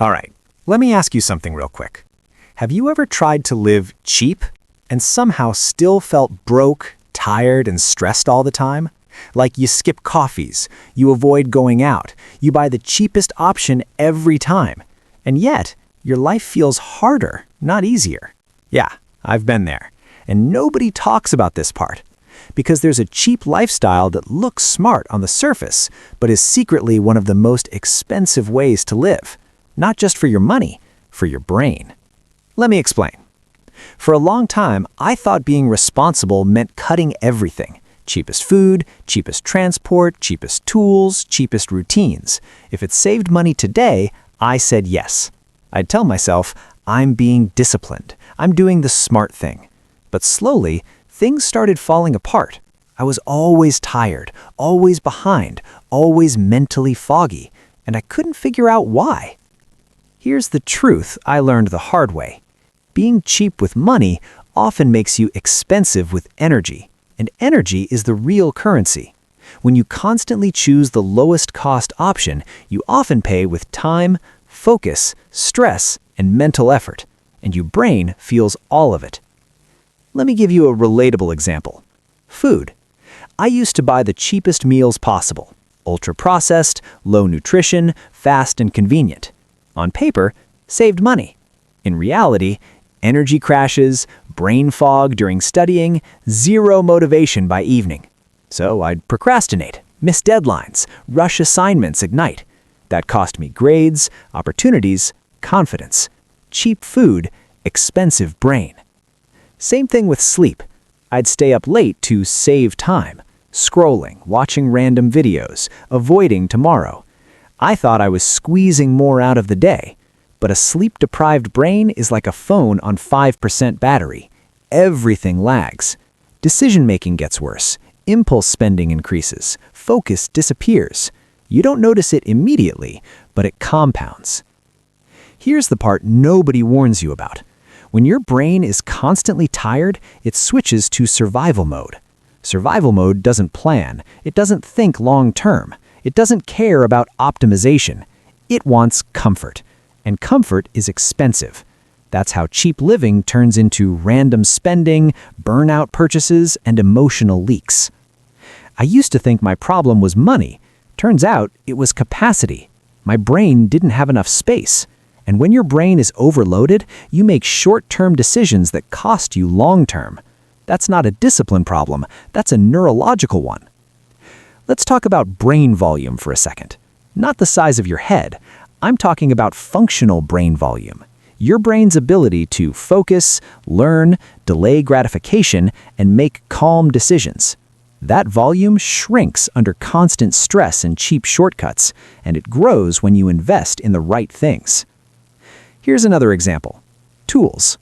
All right, let me ask you something real quick. Have you ever tried to live cheap and somehow still felt broke, tired, and stressed all the time? Like you skip coffees, you avoid going out, you buy the cheapest option every time, and yet your life feels harder, not easier. Yeah, I've been there, and nobody talks about this part. Because there's a cheap lifestyle that looks smart on the surface, but is secretly one of the most expensive ways to live. Not just for your money, for your brain. Let me explain. For a long time, I thought being responsible meant cutting everything. Cheapest food, cheapest transport, cheapest tools, cheapest routines. If it saved money today, I said yes. I'd tell myself, I'm being disciplined. I'm doing the smart thing. But slowly, things started falling apart. I was always tired, always behind, always mentally foggy, and I couldn't figure out why. Here's the truth I learned the hard way. Being cheap with money often makes you expensive with energy, and energy is the real currency. When you constantly choose the lowest cost option, you often pay with time, focus, stress, and mental effort, and your brain feels all of it. Let me give you a relatable example. Food. I used to buy the cheapest meals possible. Ultra-processed, low nutrition, fast and convenient. On paper, saved money. In reality, energy crashes, brain fog during studying, zero motivation by evening. So I'd procrastinate, miss deadlines, rush assignments at night. That cost me grades, opportunities, confidence. Cheap food, expensive brain. Same thing with sleep. I'd stay up late to save time, scrolling, watching random videos, avoiding tomorrow. I thought I was squeezing more out of the day, but a sleep-deprived brain is like a phone on 5% battery. Everything lags. Decision-making gets worse, impulse spending increases, focus disappears. You don't notice it immediately, but it compounds. Here's the part nobody warns you about. When your brain is constantly tired, it switches to survival mode. Survival mode doesn't plan. It doesn't think long-term. It doesn't care about optimization. It wants comfort. And comfort is expensive. That's how cheap living turns into random spending, burnout purchases, and emotional leaks. I used to think my problem was money. Turns out it was capacity. My brain didn't have enough space. And when your brain is overloaded, you make short-term decisions that cost you long-term. That's not a discipline problem, that's a neurological one. Let's talk about brain volume for a second. Not the size of your head. I'm talking about functional brain volume. Your brain's ability to focus, learn, delay gratification, and make calm decisions. That volume shrinks under constant stress and cheap shortcuts, and it grows when you invest in the right things. Here's another example. Tools.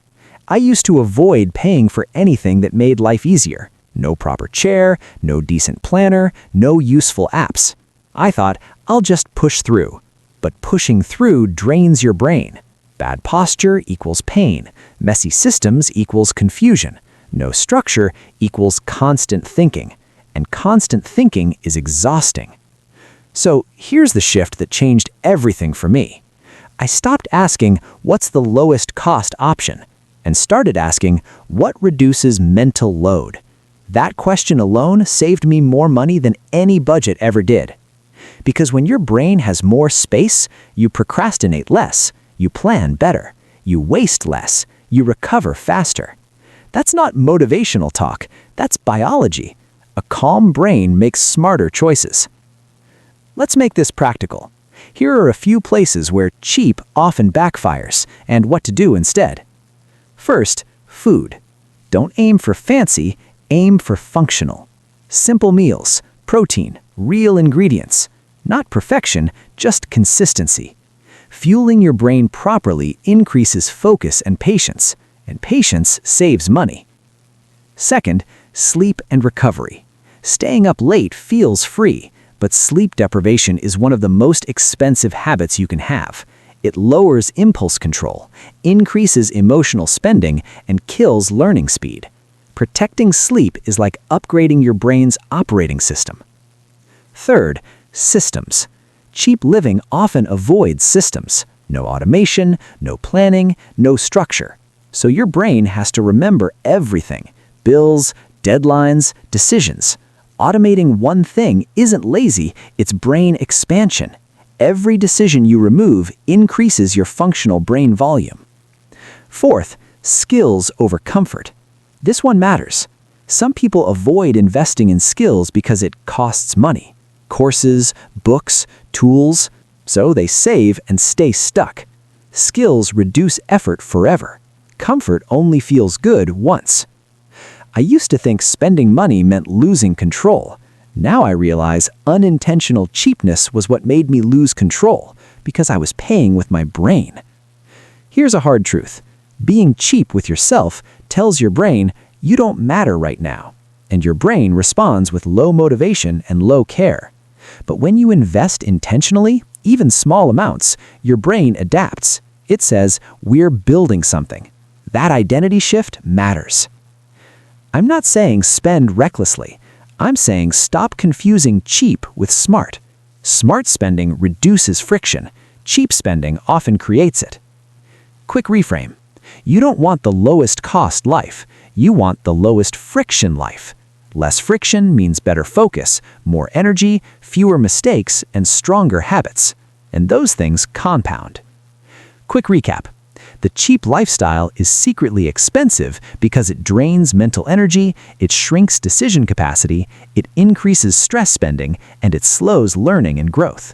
I used to avoid paying for anything that made life easier. No proper chair, no decent planner, no useful apps. I thought, I'll just push through. But pushing through drains your brain. Bad posture equals pain. Messy systems equals confusion. No structure equals constant thinking. And constant thinking is exhausting. So here's the shift that changed everything for me. I stopped asking, what's the lowest cost option? And started asking, what reduces mental load? That question alone saved me more money than any budget ever did. Because when your brain has more space, you procrastinate less, you plan better, you waste less, you recover faster. That's not motivational talk, that's biology. A calm brain makes smarter choices. Let's make this practical. Here are a few places where cheap often backfires, and what to do instead. First, food. Don't aim for fancy, aim for functional. Simple meals, protein, real ingredients. Not perfection, just consistency. Fueling your brain properly increases focus and patience saves money. Second, sleep and recovery. Staying up late feels free, but sleep deprivation is one of the most expensive habits you can have. It lowers impulse control, increases emotional spending, and kills learning speed. Protecting sleep is like upgrading your brain's operating system. Third, systems. Cheap living often avoids systems. No automation, no planning, no structure. So your brain has to remember everything: bills, deadlines, decisions. Automating one thing isn't lazy, it's brain expansion. Every decision you remove increases your functional brain volume. Fourth, skills over comfort. This one matters. Some people avoid investing in skills because it costs money. Courses, books, tools. So they save and stay stuck. Skills reduce effort forever. Comfort only feels good once. I used to think spending money meant losing control. Now I realize unintentional cheapness was what made me lose control, because I was paying with my brain. Here's a hard truth. Being cheap with yourself tells your brain you don't matter right now, and your brain responds with low motivation and low care. But when you invest intentionally, even small amounts, your brain adapts. It says, we're building something. That identity shift matters. I'm not saying spend recklessly. I'm saying stop confusing cheap with smart. Smart spending reduces friction. Cheap spending often creates it. Quick reframe. You don't want the lowest cost life. You want the lowest friction life. Less friction means better focus, more energy, fewer mistakes, and stronger habits. And those things compound. Quick recap. The cheap lifestyle is secretly expensive because it drains mental energy, it shrinks decision capacity, it increases stress spending, and it slows learning and growth.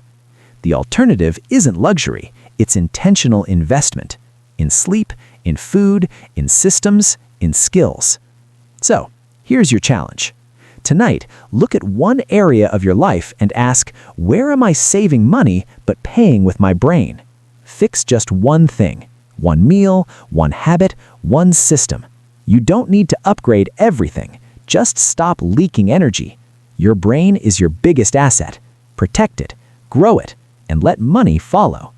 The alternative isn't luxury, it's intentional investment. In sleep, in food, in systems, in skills. So, here's your challenge. Tonight, look at one area of your life and ask, where am I saving money but paying with my brain? Fix just one thing. One meal, one habit, one system. You don't need to upgrade everything. Just stop leaking energy. Your brain is your biggest asset. Protect it, grow it, and let money follow.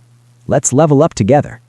Let's level up together.